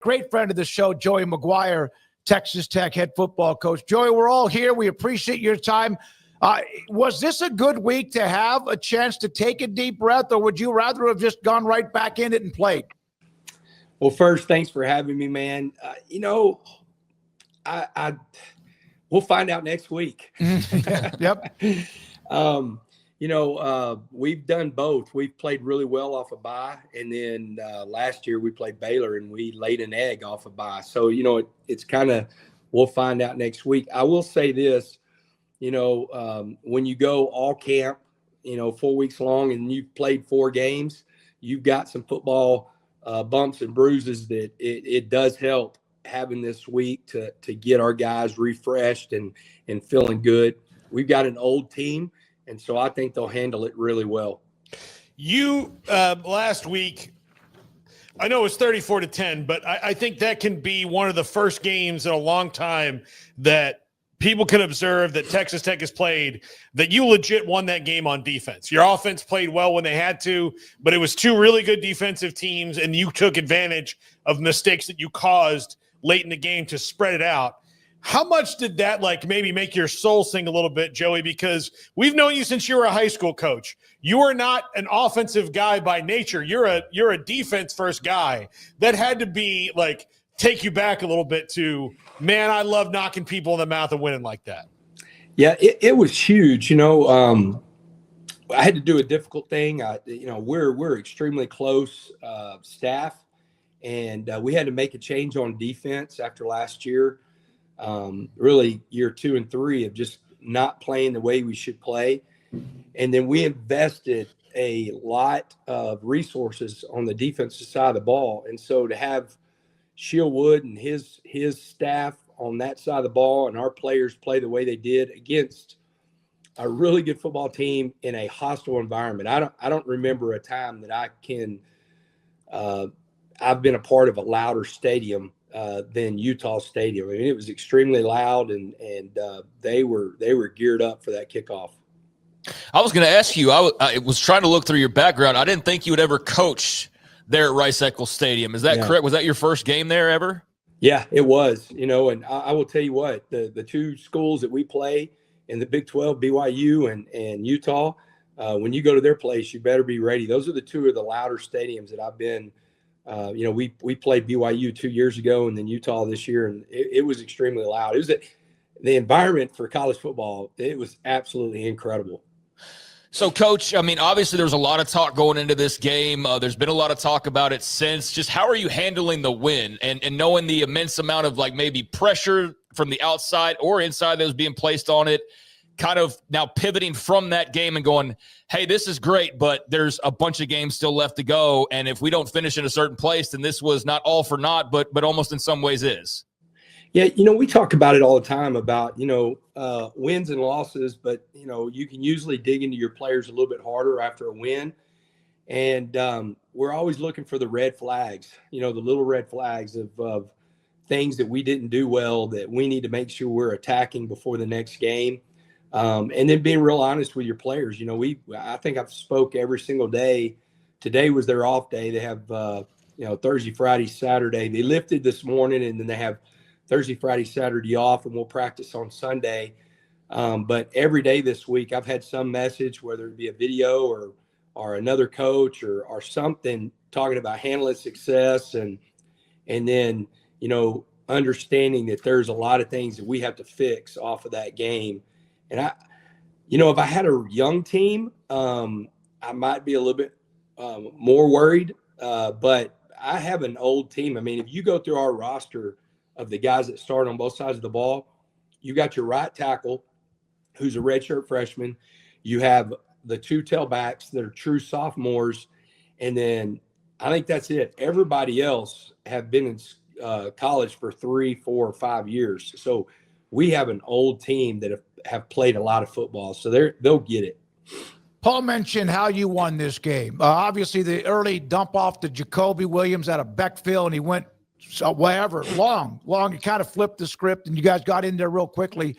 great friend of the show, Joey McGuire, Texas Tech head football coach. Joey, we're all here. We appreciate your time. Was this a good week to have a chance to take a deep breath, or would you rather have just gone right back in it and played? Well, first, thanks for having me, man. We'll find out next week. Yep. We've done both. We've played really well off a bye, and then last year we played Baylor and we laid an egg off a bye. So, it's kind of, we'll find out next week. I will say this, when you go all camp, 4 weeks long and you've played 4 games, you've got some football bumps and bruises that it does help having this week to get our guys refreshed and feeling good. We've got an old team, and so I think they'll handle it really well. You last week, I know it's 34-10, but I think that can be one of the first games in a long time that people can observe that Texas Tech has played, that you legit won that game on defense. Your offense played well when they had to, but it was 2 really good defensive teams, and you took advantage of mistakes that you caused late in the game to spread it out. How much did that maybe make your soul sing a little bit, Joey? Because we've known you since you were a high school coach. You are not an offensive guy by nature. You're a defense first guy. That had to be take you back a little bit to, man, I love knocking people in the mouth and winning like that. Yeah, it was huge. I had to do a difficult thing. We're extremely close staff, and we had to make a change on defense after last year. Really year 2 and 3 of just not playing the way we should play. And then we invested a lot of resources on the defensive side of the ball. And so to have Shieldwood and his staff on that side of the ball and our players play the way they did against a really good football team in a hostile environment. I don't remember a time that I've been a part of a louder stadium than Utah Stadium. I mean, it was extremely loud, and they were geared up for that kickoff. I was going to ask you, I was trying to look through your background. I didn't think you would ever coach there at Rice-Eccles Stadium. Is that correct? Was that your first game there ever? Yeah, it was, and I will tell you what, the 2 schools that we play in the Big 12, BYU and Utah, when you go to their place, you better be ready. Those are the 2 of the louder stadiums that I've been. We played BYU 2 years ago and then Utah this year, and it was extremely loud. It was the environment for college football. It was absolutely incredible. So, Coach, I mean, obviously there's a lot of talk going into this game. There's been a lot of talk about it since. Just how are you handling the win and knowing the immense amount of maybe pressure from the outside or inside that was being placed on it, kind of now pivoting from that game and going, hey, this is great, but there's a bunch of games still left to go. And if we don't finish in a certain place, then this was not all for naught, but almost in some ways is. Yeah, we talk about it all the time about, wins and losses, but, you can usually dig into your players a little bit harder after a win. And we're always looking for the red flags, the little red flags of things that we didn't do well that we need to make sure we're attacking before the next game. And then being real honest with your players. I think I've spoke every single day. Today was their off day. They have, Thursday, Friday, Saturday. They lifted this morning, and then they have Thursday, Friday, Saturday off, and we'll practice on Sunday. But every day this week, I've had some message, whether it be a video or another coach or something, talking about handling success and then, understanding that there's a lot of things that we have to fix off of that game. And if I had a young team, I might be a little bit more worried. But I have an old team. I mean, if you go through our roster of the guys that start on both sides of the ball, you got your right tackle, who's a redshirt freshman. You have the 2 tailbacks that are true sophomores. And then I think that's it. Everybody else have been in college for 3, 4, or 5 years. So we have an old team that have played a lot of football. So they'll get it. Paul mentioned how you won this game. Obviously, the early dump off to Jacoby Williams out of Beckville, and he went long. You kind of flipped the script, and you guys got in there real quickly.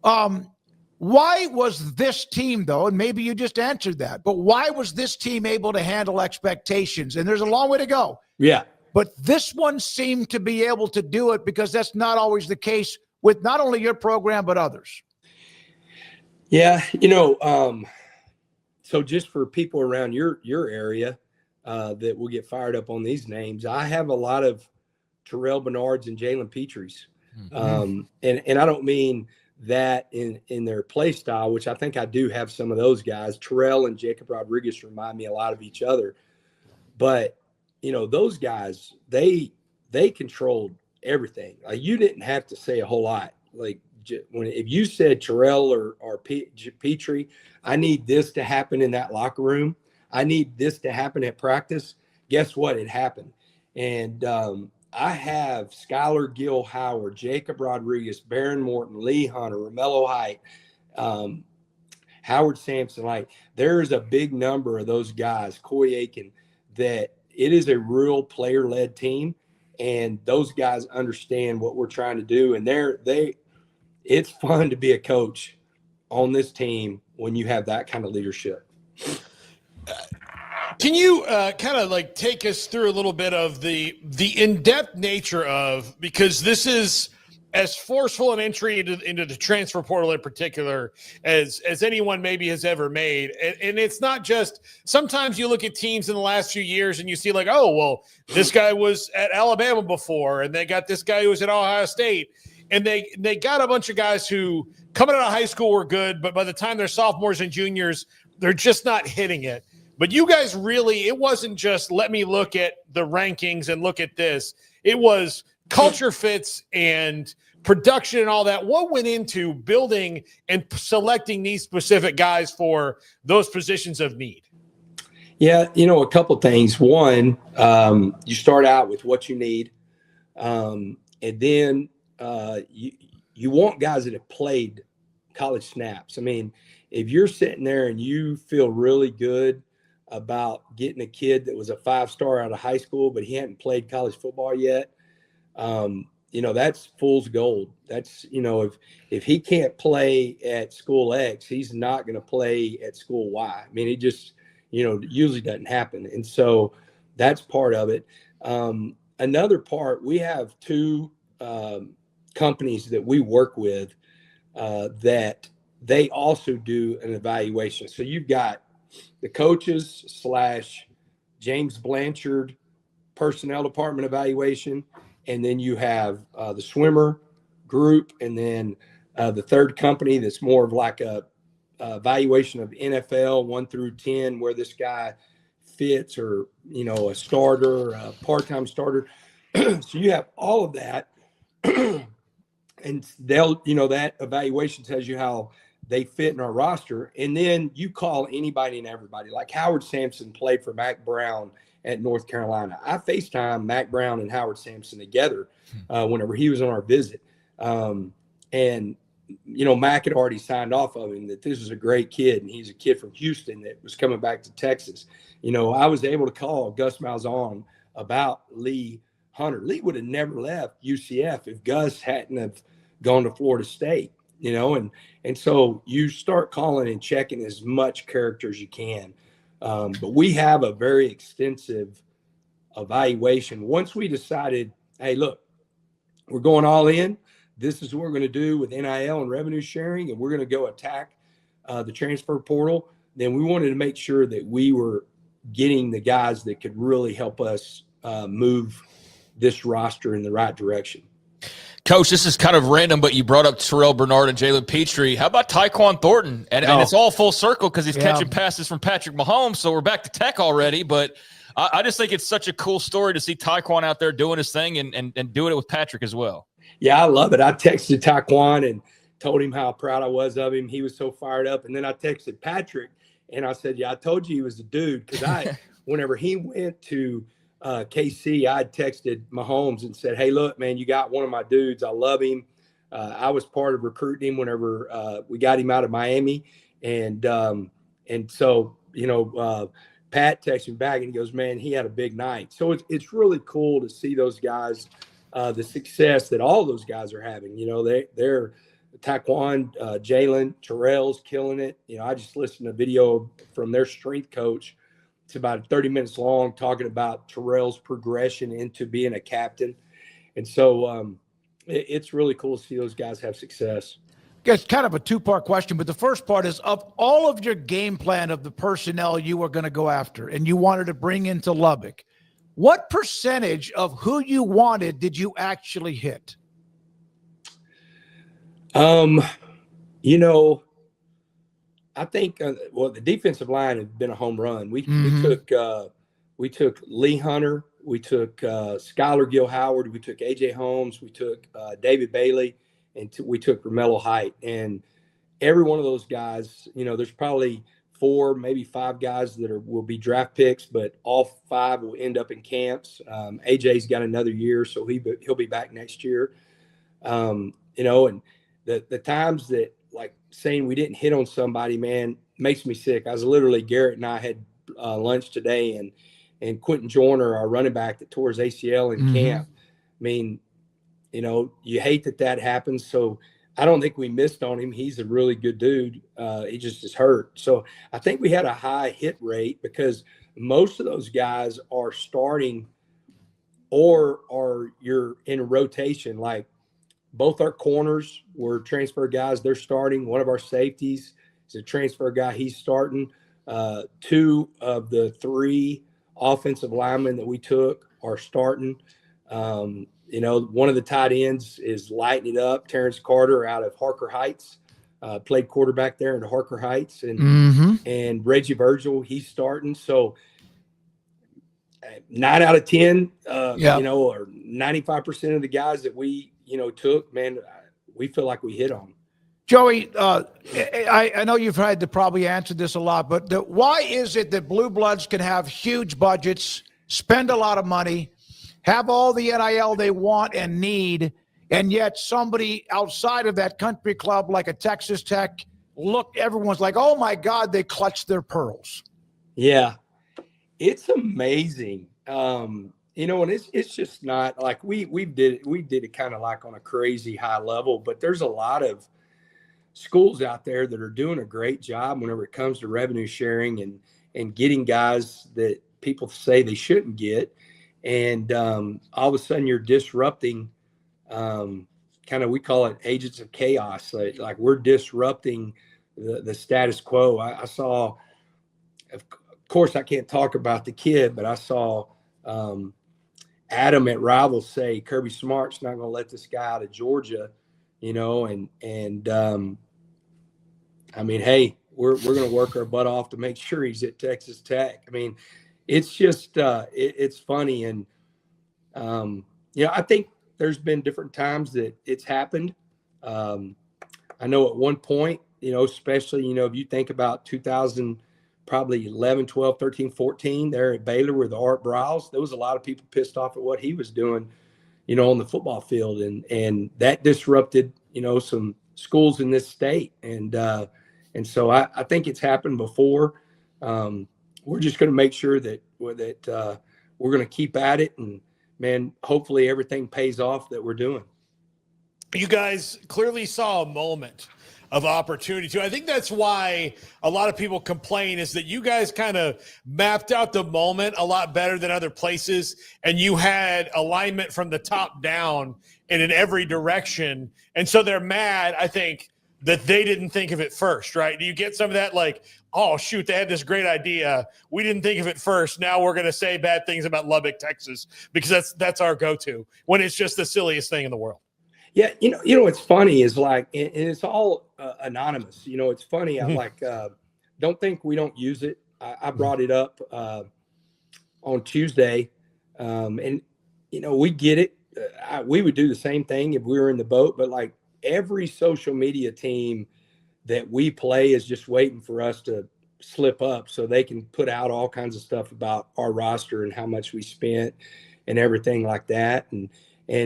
Why was this team, though, and maybe you just answered that, but why was this team able to handle expectations? And there's a long way to go. Yeah. but this one seemed to be able to do it because that's not always the case with not only your program, but others. Yeah. So just for people around your area that will get fired up on these names, I have a lot of Terrell Bernards and Jalen Petries. And I don't mean that in their play style, which I think I do have some of those guys. Terrell and Jacob Rodriguez remind me a lot of each other. But, those guys, they controlled everything. Like, you didn't have to say a whole lot. Like, if you said Terrell or Petrie, I need this to happen in that locker room, I need this to happen at practice, guess what? It happened. And I have Skylar Gill Howard, Jacob Rodriguez, Baron Morton, Lee Hunter, Romello Height, Howard Sampson. Like, there's a big number of those guys, Coy Aiken, that it is a real player-led team, and those guys understand what we're trying to do. And it's fun to be a coach on this team when you have that kind of leadership. Can you kind of like take us through a little bit of the in-depth nature of, because this is as forceful an entry into the transfer portal in particular as anyone maybe has ever made. And it's not just, sometimes you look at teams in the last few years and you see like, oh, well, this guy was at Alabama before, and they got this guy who was at Ohio State. And they got a bunch of guys who coming out of high school were good, but by the time they're sophomores and juniors, they're just not hitting it. But you guys really, it wasn't just let me look at the rankings and look at this. It was culture fits and production and all that. What went into building and selecting these specific guys for those positions of need? Yeah, a couple things. One, you start out with what you need, and then you want guys that have played college snaps. I mean, if you're sitting there and you feel really good about getting a kid that was a 5-star out of high school, but he hadn't played college football yet, that's fool's gold. That's, if he can't play at school X, he's not going to play at school Y. I mean, it just, usually doesn't happen. And so that's part of it. Another part, we have two companies that we work with that they also do an evaluation. So you've got the coaches / James Blanchard personnel department evaluation, and then you have the swimmer group, and then the third company that's more of like a evaluation of NFL 1 through 10, where this guy fits, or a starter, a part-time starter. So you have all of that. And they'll, that evaluation tells you how they fit in our roster. And then you call anybody and everybody. Like Howard Sampson played for Mac Brown at North Carolina. I FaceTime Mac Brown and Howard Sampson together whenever he was on our visit. And, Mac had already signed off of him that this was a great kid. And he's a kid from Houston that was coming back to Texas. I was able to call Gus Malzahn about Lee Hunter. Lee would have never left UCF if Gus hadn't have gone to Florida State, and so you start calling and checking as much character as you can. But we have a very extensive evaluation. Once we decided, hey, look, we're going all in. This is what we're going to do with NIL and revenue sharing, and we're going to go attack the transfer portal. Then we wanted to make sure that we were getting the guys that could really help us move this roster in the right direction. Coach, this is kind of random, but you brought up Terrell Bernard and Jalen Petrie. How about Tyquan Thornton? And it's all full circle because he's catching passes from Patrick Mahomes, so we're back to Tech already. But I just think it's such a cool story to see Tyquan out there doing his thing and doing it with Patrick as well. Yeah, I love it. I texted Tyquan and told him how proud I was of him. He was so fired up. And then I texted Patrick, and I said, yeah, I told you he was the dude. Because whenever he went to KC, I texted Mahomes and said, hey, look, man, you got one of my dudes. I love him. I was part of recruiting him whenever we got him out of Miami. And so, Pat texted me back and he goes, man, he had a big night. So it's really cool to see those guys, the success that all those guys are having. They're Tyquan, Jalen, Terrell's killing it. I just listened to a video from their strength coach it's about 30 minutes long, talking about Terrell's progression into being a captain. And so it's really cool to see those guys have success. It's kind of a two-part question, but the first part is, of all of your game plan of the personnel you were going to go after and you wanted to bring into Lubbock, what percentage of who you wanted did you actually hit? You know, I think the defensive line has been a home run. We took Lee Hunter, we took Skylar Gill Howard, we took AJ Holmes, we took David Bailey, and we took Romello Height. And every one of those guys, you know, there's probably 4, maybe 5 guys that will be draft picks, but all 5 will end up in camps. AJ's got another year, so he'll be back next year. You know, and the times that, like, saying we didn't hit on somebody, man, makes me sick. I was literally, Garrett and I had lunch today, and Quentin Joyner, our running back that tore his ACL in camp. I mean, you know, you hate that happens. So I don't think we missed on him. He's a really good dude. He just is hurt. So I think we had a high hit rate because most of those guys are starting or you're in a rotation. Like, both our corners were transfer guys. They're starting. One of our safeties is a transfer guy. He's starting. 2 of the 3 offensive linemen that we took are starting. You know, one of the tight ends is lighting it up. Terrence Carter out of Harker Heights, played quarterback there in Harker Heights. And Reggie Virgil, he's starting. So 9 out of 10, you know, or 95% of the guys that we, you know, took, man, we feel like we hit on. Joey, I know you've had to probably answer this a lot, but why is it that Blue Bloods can have huge budgets, spend a lot of money, have all the NIL they want and need, and yet somebody outside of that country club like a Texas Tech, everyone's like, oh my God, they clutched their pearls. Yeah, it's amazing. You know, and it's just not like we did it kind of like on a crazy high level, but there's a lot of schools out there that are doing a great job whenever it comes to revenue sharing and getting guys that people say they shouldn't get. And all of a sudden you're disrupting, kind of, we call it agents of chaos. Like we're disrupting the status quo. I saw, of course I can't talk about the kid, but I saw Adam at Rivals say Kirby Smart's not going to let this guy out of Georgia, you know, and I mean, hey, we're going to work our butt off to make sure he's at Texas Tech. I mean, it's just it's funny. And you know, I think there's been different times that it's happened. I know at one point, you know, especially, you know, if you think about 2000, probably 11, 12, 13, 14 there at Baylor with Art Briles, there was a lot of people pissed off at what he was doing, you know, on the football field. And that disrupted, you know, some schools in this state. And so I think it's happened before. We're just going to make sure that we're going to keep at it. And, man, hopefully everything pays off that we're doing. You guys clearly saw a moment of opportunity too. I think that's why a lot of people complain, is that you guys kind of mapped out the moment a lot better than other places, and you had alignment from the top down and in every direction. And so they're mad, I think, that they didn't think of it first, right? Do you get some of that, like, oh, shoot, they had this great idea, we didn't think of it first, now we're going to say bad things about Lubbock, Texas, because that's our go-to, when it's just the silliest thing in the world? Yeah, you know what's funny is, like, and it's all anonymous. You know, it's funny. I'm like, don't think we don't use it. I brought it up on Tuesday, and you know, we get it. We would do the same thing if we were in the boat, but like every social media team that we play is just waiting for us to slip up so they can put out all kinds of stuff about our roster and how much we spent and everything like that. And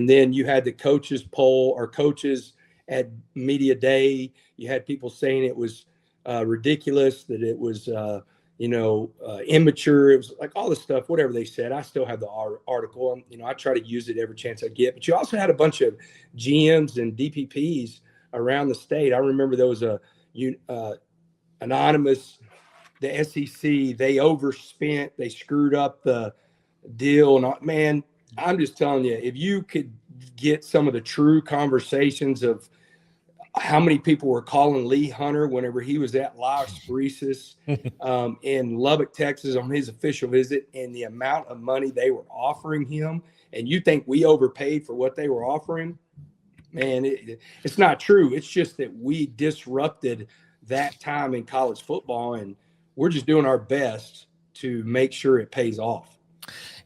then you had the coaches poll, or coaches at media day. You had people saying it was ridiculous, that it was, immature. It was like all this stuff, whatever they said. I still have the article. You know, I try to use it every chance I get. But you also had a bunch of GMs and DPPs around the state. I remember there was a anonymous the SEC, they overspent, they screwed up the deal. And man, I'm just telling you, if you could get some of the true conversations of how many people were calling Lee Hunter whenever he was at Las Brisas in Lubbock, Texas on his official visit, and the amount of money they were offering him, and you think we overpaid for what they were offering, man, it's not true. It's just that we disrupted that time in college football, and we're just doing our best to make sure it pays off.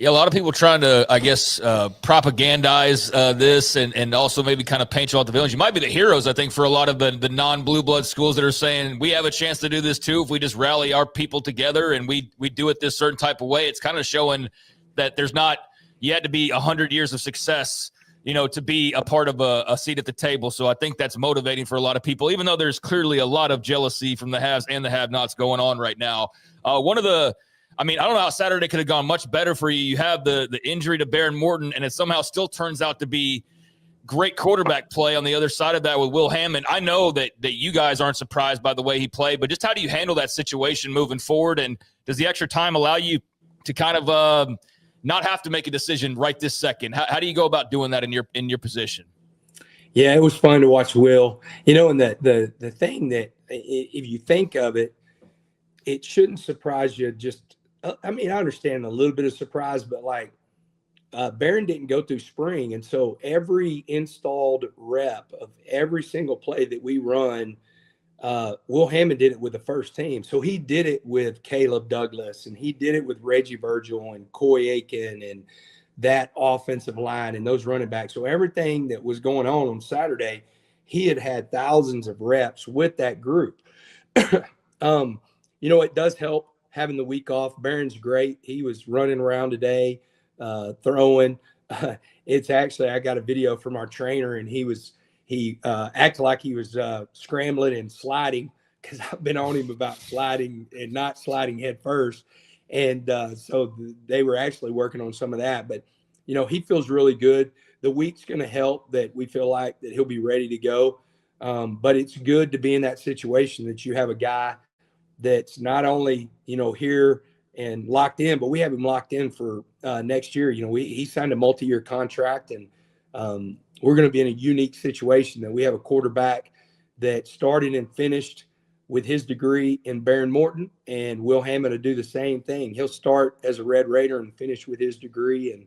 Yeah, a lot of people trying to, I guess, propagandize this and also maybe kind of paint you out the villains. You might be the heroes, I think, for a lot of the non-blue blood schools that are saying we have a chance to do this too if we just rally our people together and we do it this certain type of way. It's kind of showing that there's not – you had to be 100 years of success, to be a part of a seat at the table. So I think that's motivating for a lot of people, even though there's clearly a lot of jealousy from the haves and the have-nots going on right now. I don't know how Saturday could have gone much better for you. You have the injury to Baron Morton, and it somehow still turns out to be great quarterback play on the other side of that with Will Hammond. I know that you guys aren't surprised by the way he played, but just how do you handle that situation moving forward? And does the extra time allow you to kind of not have to make a decision right this second? How do you go about doing that in your position? Yeah, it was fun to watch Will. And the thing that, if you think of it, it shouldn't surprise you. I understand a little bit of surprise, but Baron didn't go through spring. And so every installed rep of every single play that we run, Will Hammond did it with the first team. So he did it with Caleb Douglas, and he did it with Reggie Virgil and Coy Aiken and that offensive line and those running backs. So everything that was going on Saturday, he had thousands of reps with that group. It does help having the week off. Baron's great. He was running around today, throwing. It's actually, I got a video from our trainer, and he acted like he was scrambling and sliding, because I've been on him about sliding and not sliding head first. And so they were actually working on some of that. But, he feels really good. The week's going to help that we feel like that he'll be ready to go. But it's good to be in that situation that you have a guy that's not only, here and locked in, but we have him locked in for next year. He signed a multi-year contract, and we're going to be in a unique situation that we have a quarterback that started and finished with his degree in Baron Morton, and Will Hammond to do the same thing. He'll start as a Red Raider and finish with his degree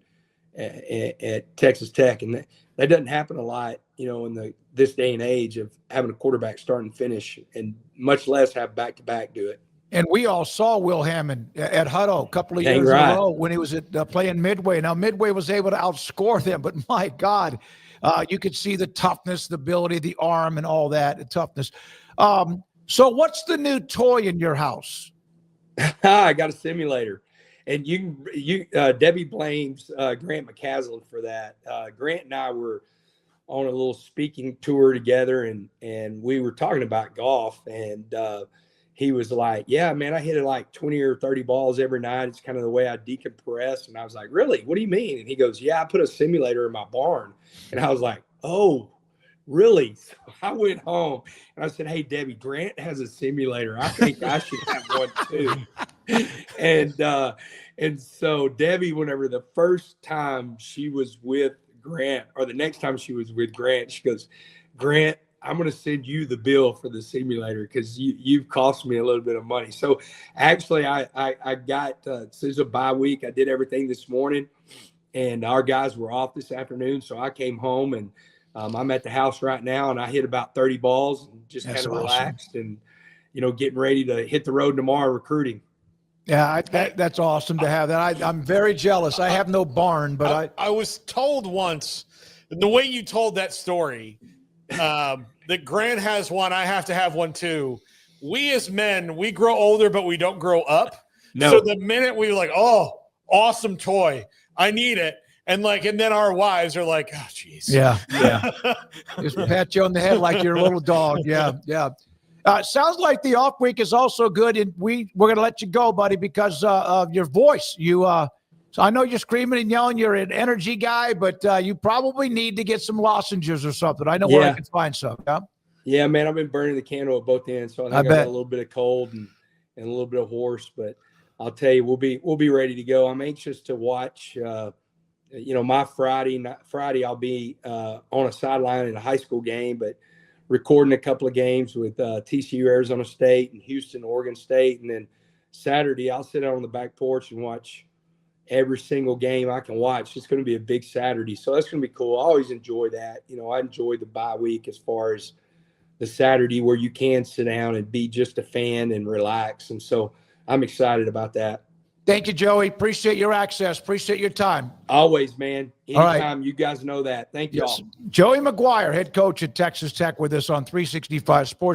at Texas Tech. And that doesn't happen a lot, in this day and age of having a quarterback start and finish, and much less have back-to-back do it. And we all saw Will Hammond at Hutto a couple of years in a row when he was playing Midway. Now, Midway was able to outscore them, but my God, you could see the toughness, the ability, the arm, and all that, the toughness. So what's the new toy in your house? I got a simulator. And Debbie blames Grant McCaslin for that. Grant and I were on a little speaking tour together, and we were talking about golf, and he was like, yeah, man, I hit it like 20 or 30 balls every night. It's kind of the way I decompress. And I was like, really? What do you mean? And he goes, yeah, I put a simulator in my barn. And I was like, oh, really? So I went home and I said, hey, Debbie, Grant has a simulator. I think I should have one too. And so Debbie, whenever the first time she was with Grant, or the next time she was with Grant, she goes, Grant, I'm going to send you the bill for the simulator because you've cost me a little bit of money. So actually I got, this is a bye week. I did everything this morning, and our guys were off this afternoon. So I came home, and I'm at the house right now, and I hit about 30 balls and just kind of relaxed and, getting ready to hit the road tomorrow recruiting. Yeah, that's awesome to have that. I'm very jealous. I have no barn, but I was told once, the way you told that story, that Grant has one, I have to have one too. We as men, we grow older, but we don't grow up. No. So the minute we were like, oh, awesome toy, I need it. And then our wives are like, oh, geez. Yeah. Just pat you on the head like you're a little dog. Yeah. Sounds like the off week is also good, and we're going to let you go, buddy, because of your voice. So I know you're screaming and yelling. You're an energy guy, but you probably need to get some lozenges or something. I know where I can find some. Yeah, man, I've been burning the candle at both ends, so I think I got a little bit of cold, and and a little bit of horse. But I'll tell you, we'll be ready to go. I'm anxious to watch. My Friday I'll be on a sideline in a high school game, but recording a couple of games with TCU, Arizona State, and Houston, Oregon State, and then Saturday I'll sit out on the back porch and watch every single game I can watch. It's going to be a big Saturday, so that's going to be cool. I always enjoy that. I enjoy the bye week as far as the Saturday where you can sit down and be just a fan and relax, and so I'm excited about that. Thank you, Joey. Appreciate your access. Appreciate your time. Always, man. Anytime. Right. You guys know that. Thank y'all. Joey McGuire, head coach at Texas Tech, with us on 365 Sports.